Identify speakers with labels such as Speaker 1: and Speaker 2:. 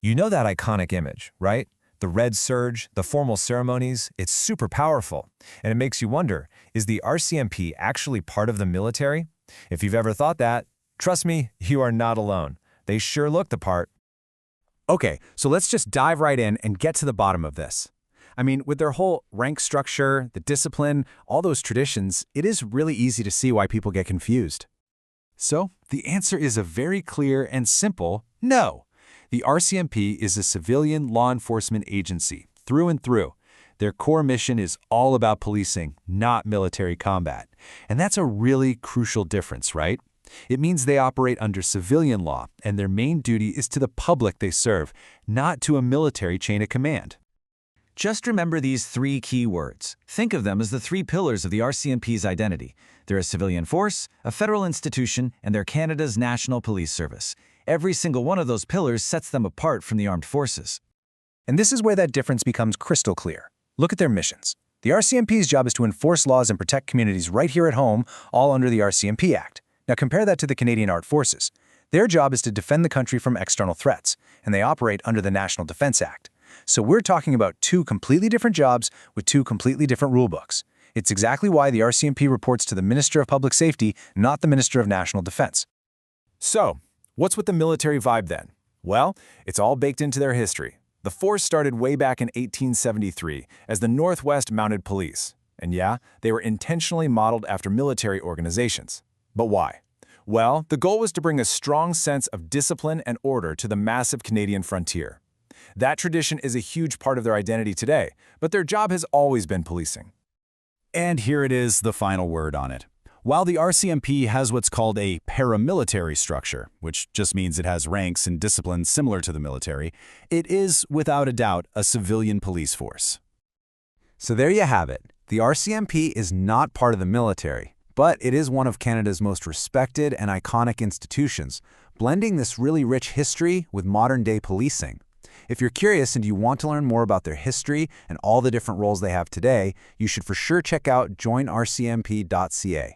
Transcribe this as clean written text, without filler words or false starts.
Speaker 1: You know that iconic image, right? The red serge, the formal ceremonies, it's super powerful. And it makes you wonder, is the RCMP actually part of the military? If you've ever thought that, trust me, you are not alone. They sure look the part.
Speaker 2: Okay, so let's just dive right in and get to the bottom of this. I mean, with their whole rank structure, the discipline, all those traditions, it is really easy to see why people get confused. So, the answer is a very clear and simple no. The RCMP is a civilian law enforcement agency, through and through. Their core mission is all about policing, not military combat. And that's a really crucial difference, right? It means they operate under civilian law, and their main duty is to the public they serve, not to a military chain of command.
Speaker 3: Just remember these three key words. Think of them as the three pillars of the RCMP's identity. They're a civilian force, a federal institution, and they're Canada's National Police Service. Every single one of those pillars sets them apart from the armed forces.
Speaker 4: And this is where that difference becomes crystal clear. Look at their missions. The RCMP's job is to enforce laws and protect communities right here at home, all under the RCMP Act. Now compare that to the Canadian Armed Forces. Their job is to defend the country from external threats, and they operate under the National Defense Act. So we're talking about two completely different jobs with two completely different rulebooks. It's exactly why the RCMP reports to the Minister of Public Safety, not the Minister of National Defense.
Speaker 1: So, what's with the military vibe then? Well, it's all baked into their history. The force started way back in 1873 as the Northwest Mounted Police. And yeah, they were intentionally modeled after military organizations. But why? Well, the goal was to bring a strong sense of discipline and order to the massive Canadian frontier. That tradition is a huge part of their identity today, but their job has always been policing.
Speaker 2: And here it is, the final word on it. While the RCMP has what's called a paramilitary structure, which just means it has ranks and discipline similar to the military, it is, without a doubt, a civilian police force.
Speaker 5: So there you have it. The RCMP is not part of the military, but it is one of Canada's most respected and iconic institutions, blending this really rich history with modern-day policing. If you're curious and you want to learn more about their history and all the different roles they have today, you should for sure check out joinrcmp.ca.